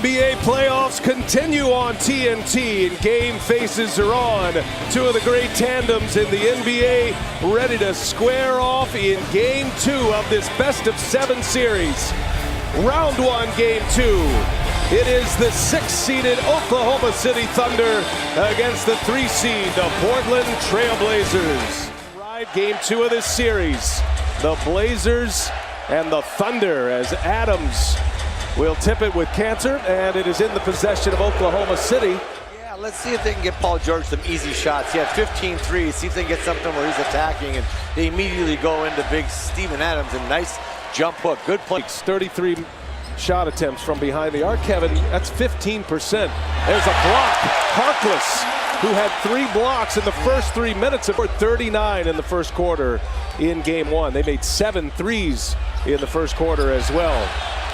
NBA playoffs continue on TNT, and game faces are on. Two of the great tandems in the NBA ready to square off in Game 2 of this best-of-7 series. Round 1, Game 2. It is the 6th-seeded Oklahoma City Thunder against the 3-seed, the Portland Trail Blazers. Right, Game 2 of this series, the Blazers and the Thunder, as Adams will tip it with Cantor, and it is in the possession of Oklahoma City. Yeah, let's see if they can get Paul George some easy shots. He had 15 threes. See if they can get something where he's attacking, and they immediately go into big Steven Adams, and nice jump hook. Good play. 33 shot attempts from behind the arc, Kevin. That's 15%. There's a block. Harkless, who had 3 blocks in the first 3 minutes of 39 in the first quarter in Game 1. They made 7 threes in the first quarter as well.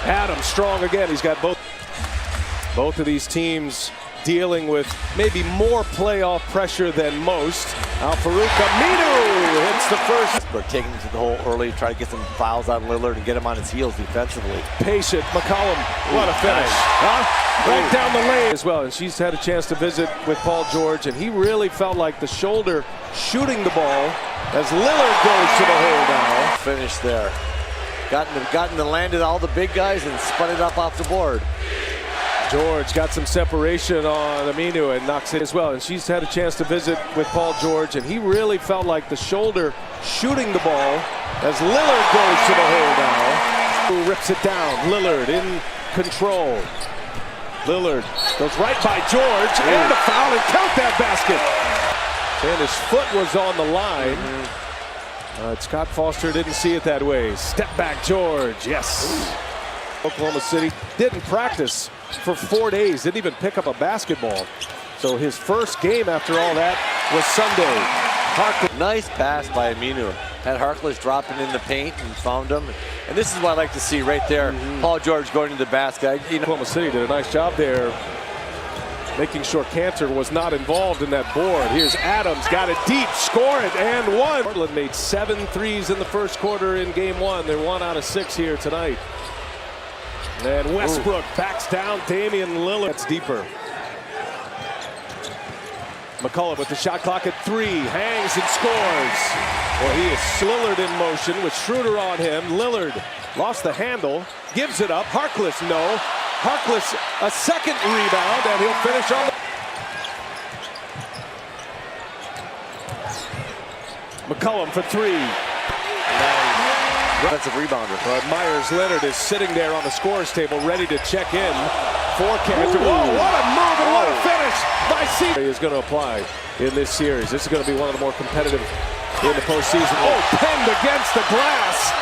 Adams strong again. He's got both of these teams dealing with maybe more playoff pressure than most. Al-Farouq Aminu hits the first. We're taking it to the hole early, try to get some fouls on Lillard and get him on his heels defensively. Patient, McCollum, what a finish. Huh? Right down the lane as well. And she's had a chance to visit with Paul George, and he really felt like the shoulder shooting the ball as Lillard goes to the hole now. Finish there. Gotten to landed all the big guys and spun it up off the board. George got some separation on Aminu and knocks it as well. And she's had a chance to visit with Paul George, and he really felt like the shoulder shooting the ball as Lillard goes to the hole now. Who rips it down. Lillard in control. Lillard goes right by George, and a foul, and count that basket. And his foot was on the line. Scott Foster didn't see it that way. Step back, George. Yes. Oklahoma City didn't practice for 4 days. Didn't even pick up a basketball. So his first game after all that was Sunday. Harkless. Nice pass by Aminu. Had Harkless dropping in the paint and found him. And this is what I like to see right there. Paul George going to the basket. Oklahoma City did a nice job there, making sure Cantor was not involved in that board. Here's Adams, got it deep, score it, and one. Portland made 7 threes in the first quarter in Game 1. They're 1 out of 6 here tonight. And Westbrook backs down Damian Lillard. That's deeper. McCullough with the shot clock at 3, hangs and scores. Well, he is Lillard in motion with Schroeder on him. Lillard lost the handle, gives it up. Harkless, no. Harkless, a second rebound, and he'll finish on the... McCollum for 3. Nice. Defensive rebounder. But Myers Leonard is sitting there on the scorer's table, ready to check in for Cantor. Whoa, what a move and what a finish by C. Is going to apply in this series. This is going to be one of the more competitive in the postseason. Oh, pinned against the glass.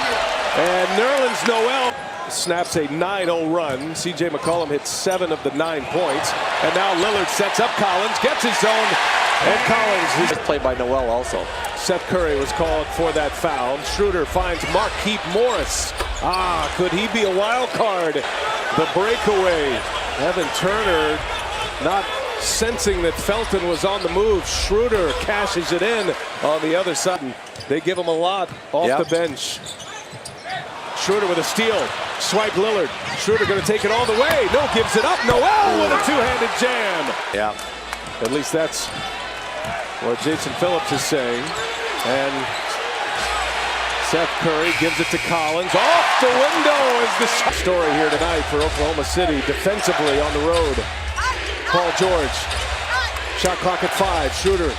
And Nerlens Noel snaps a 9-0 run. C.J. McCollum hits 7 of the 9 points. And now Lillard sets up Collins, gets his zone, and Collins is played by Noel also. Seth Curry was called for that foul. Schroeder finds Markieff Morris. Could he be a wild card? The breakaway. Evan Turner not sensing that Felton was on the move. Schroeder cashes it in on the other side. They give him a lot off the bench. Schroeder with a steal. Swipe Lillard. Schroeder going to take it all the way. No, gives it up. Noel with a two-handed jam. Yeah. At least that's what Jason Phillips is saying. And Seth Curry gives it to Collins. Off the window is the shot. Story here tonight for Oklahoma City defensively on the road. Paul George. Shot clock at 5. Schroeder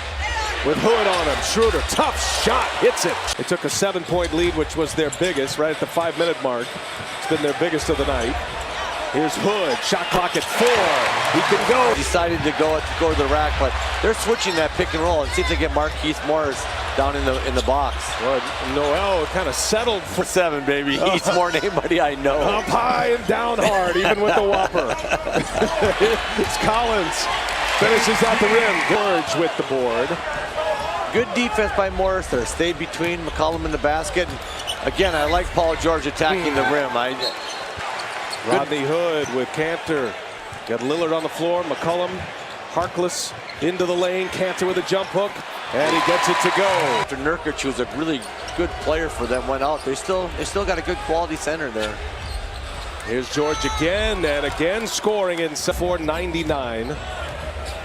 with Hood on him. Schroeder, tough shot, hits it. They took a 7-point lead, which was their biggest, right at the 5-minute mark. It's been their biggest of the night. Here's Hood, shot clock at 4. He can go. Decided to go to the rack, but they're switching that pick and roll. It seems to get Markieff Morris down in the box. Well, Noel kind of settled for 7, baby. He eats more than anybody I know. Up high and down hard, even with the whopper. It's Collins. Finishes at the rim. George with the board. Good defense by Morris there. Stayed between McCollum and the basket. And again, I like Paul George attacking the rim. Rodney Hood with Cantor. Got Lillard on the floor. McCollum, Harkless into the lane. Cantor with a jump hook, and he gets it to go. After Nurkic, who was a really good player for them, went out. They still got a good quality center there. Here's George again and again scoring in 4:99.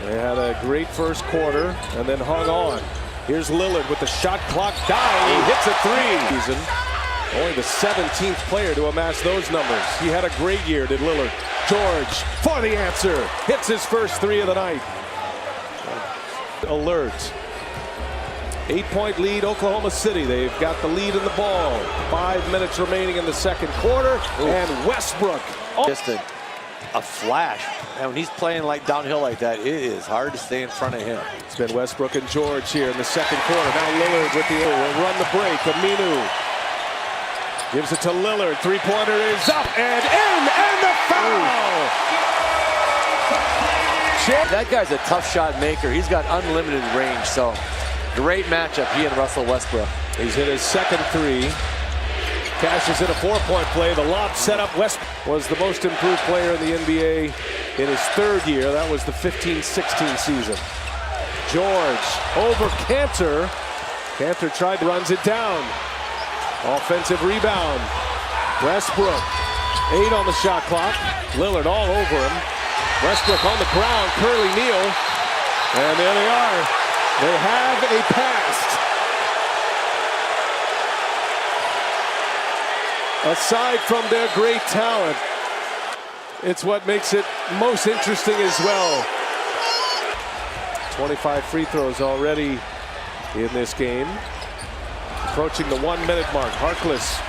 They had a great first quarter and then hung on. Here's Lillard with the shot clock dying. He hits a three. Only the 17th player to amass those numbers. He had a great year, did Lillard. George for the answer. Hits his first three of the night. Alert. 8-point lead, Oklahoma City. They've got the lead in the ball. 5 minutes remaining in the second quarter. And Westbrook. Just a flash. And when he's playing like downhill like that, it is hard to stay in front of him. It's been Westbrook and George here in the second quarter. Now Lillard with the will run the break. Aminu gives it to Lillard. Three-pointer is up and in, and the foul! That guy's a tough shot maker. He's got unlimited range, so great matchup, he and Russell Westbrook. He's hit his second three. Cashes in a 4-point play. The lob set up. West was the most improved player in the NBA in his third year. That was the 15-16 season. George over Cantor. Cantor runs it down. Offensive rebound. Westbrook. 8 on the shot clock. Lillard all over him. Westbrook on the ground. Curly Neal. And there they are. They have a pass. Aside from their great talent, it's what makes it most interesting as well. 25 free throws already in this game. Approaching the 1-minute mark. Harkless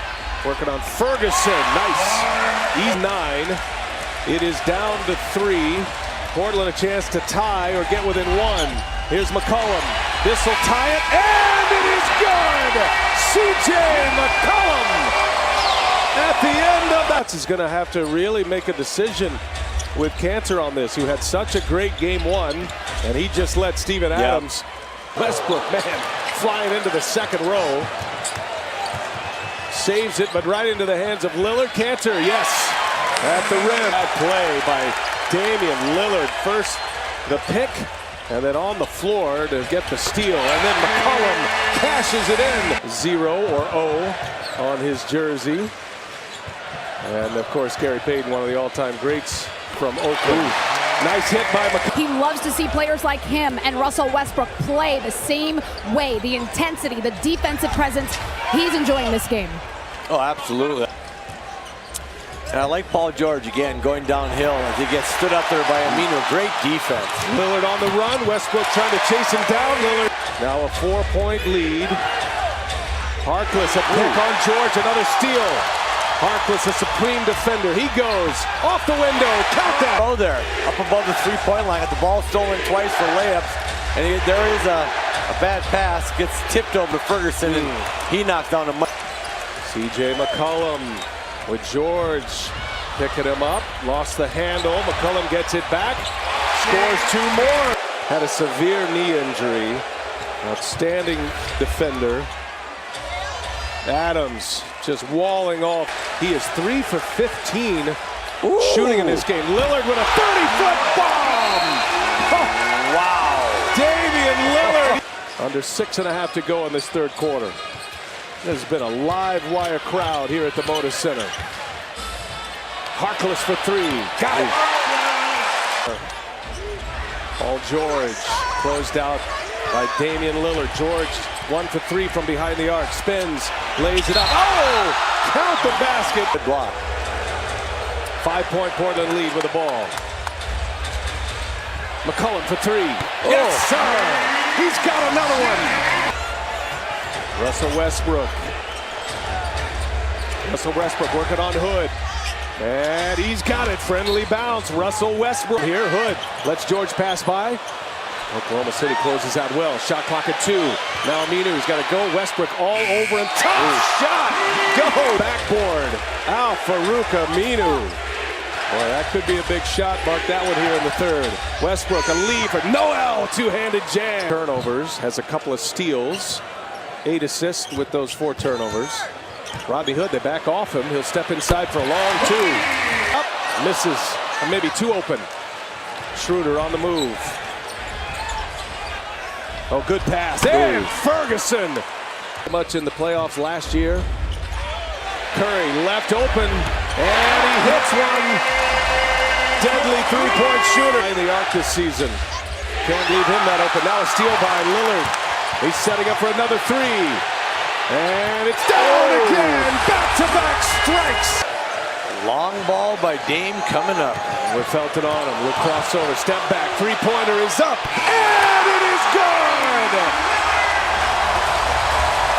working on Ferguson. Nice. He's 9. It is down to 3. Portland a chance to tie or get within 1. Here's McCollum. This will tie it, and it is good! C.J. McCollum at the end of that is going to have to really make a decision with Cantor on this, who had such a great game 1, and he just let Steven Adams. Westbrook, man, flying into the second row. Saves it, but right into the hands of Lillard. Cantor, yes, at the rim. That play by Damian Lillard. First the pick, and then on the floor to get the steal. And then McCollum cashes it in. 0 or O on his jersey. And of course, Gary Payton, one of the all-time greats from Oakland. Nice hit by McCollum. He loves to see players like him and Russell Westbrook play the same way. The intensity, the defensive presence. He's enjoying this game. Oh, absolutely. And I like Paul George again going downhill as he gets stood up there by Aminu. Great defense. Lillard on the run. Westbrook trying to chase him down. Lillard now a 4-point lead. Harkless a pick on George. Another steal. Harkless a supreme defender. He goes off the window. Count that. Oh, there up above the 3-point line. Got the ball stolen twice for layups. And there is a bad pass. Gets tipped over to Ferguson and he knocks down a. C.J. McCollum with George picking him up. Lost the handle. McCollum gets it back. Scores 2 more. Had a severe knee injury. Outstanding defender. Adams just walling off. He is 3 for 15 shooting in this game. Lillard with a 30-foot bomb. Oh, wow. Damian Lillard. Under 6.5 to go in this third quarter. There's been a live wire crowd here at the Moda Center. Harkless for 3. Got it. Paul George closed out by Damian Lillard. George 1 for 3 from behind the arc. Spins, lays it up. Oh! Count the basket. The block. 5-point Portland lead with the ball. McCollum for 3. Yes, sir! He's got another one. Russell Westbrook. Russell Westbrook working on Hood. And he's got it. Friendly bounce. Russell Westbrook here. Hood lets George pass by. Oklahoma City closes out well. Shot clock at 2. Now Aminu's got to go. Westbrook all over him. Tough shot. Go. Backboard. Al-Farouq Aminu. Boy, that could be a big shot. Mark that one here in the third. Westbrook a lead for Noel. Two-handed jam. Turnovers. Has a couple of steals. 8 assists with those 4 turnovers. Rodney Hood, they back off him. He'll step inside for a long 2. Up. Misses. Or maybe 2 open. Schroeder on the move. Oh, good pass. And Ferguson. Much in the playoffs last year. Curry left open. And he hits one. Deadly three-point shooter in the arc this season. Can't leave him that open. Now a steal by Lillard. He's setting up for another three. And it's down again. Back-to-back strikes. Long ball by Dame coming up. With Felton on him. With crossover. Step back. Three-pointer is up. And it is good.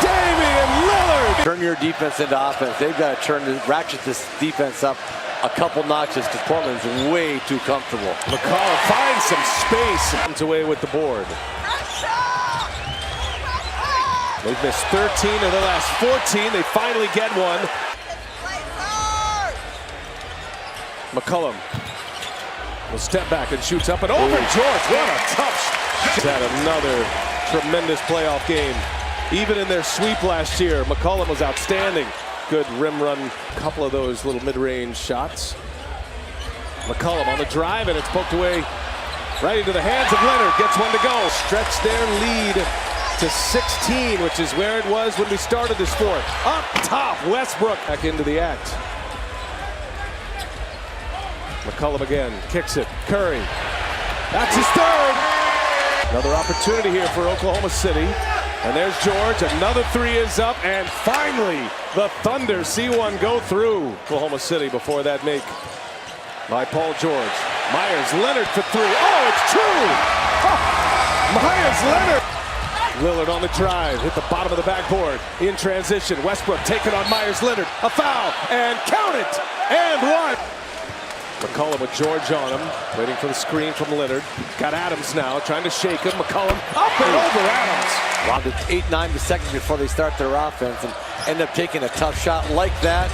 Damian Lillard. Turn your defense into offense. They've got to ratchet this defense up a couple notches because Portland's way too comfortable. McCollum finds some space. Comes away with the board. They've missed 13 of the last 14. They finally get one. McCollum will step back and shoots up and over. George, what a tough. He's had another tremendous playoff game. Even in their sweep last year, McCollum was outstanding. Good rim run, a couple of those little mid-range shots. McCollum on the drive, and it's poked away right into the hands of Leonard. Gets one to go. Stretch their lead to 16, which is where it was when we started this fourth. Up top, Westbrook back into the act. McCollum again, kicks it. Curry, that's his third. Another opportunity here for Oklahoma City. And there's George, another three is up, and finally the Thunder see one go through. Oklahoma City before that make by Paul George. Myers-Leonard for three. Oh, it's true! Oh, Myers-Leonard! Lillard on the drive, hit the bottom of the backboard. In transition, Westbrook taking on Myers-Leonard. A foul, and count it! And one! McCollum with George on him, waiting for the screen from Leonard. Got Adams now, trying to shake him. McCollum up and over Adams. Round it 8-9 seconds before they start their offense and end up taking a tough shot like that.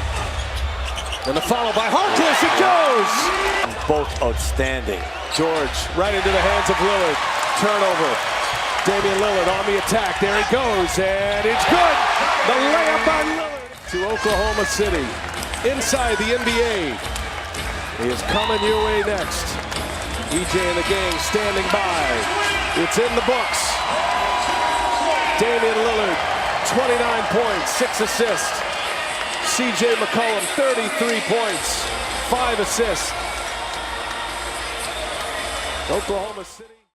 And the follow by Harkless, it goes! Both outstanding. George right into the hands of Lillard. Turnover. Damian Lillard on the attack. There he goes, and it's good! The layup by Lillard to Oklahoma City. Inside the NBA. He is coming your way next. EJ and the gang standing by. It's in the books. Damian Lillard, 29 points, 6 assists. CJ McCollum, 33 points, 5 assists. Oklahoma City.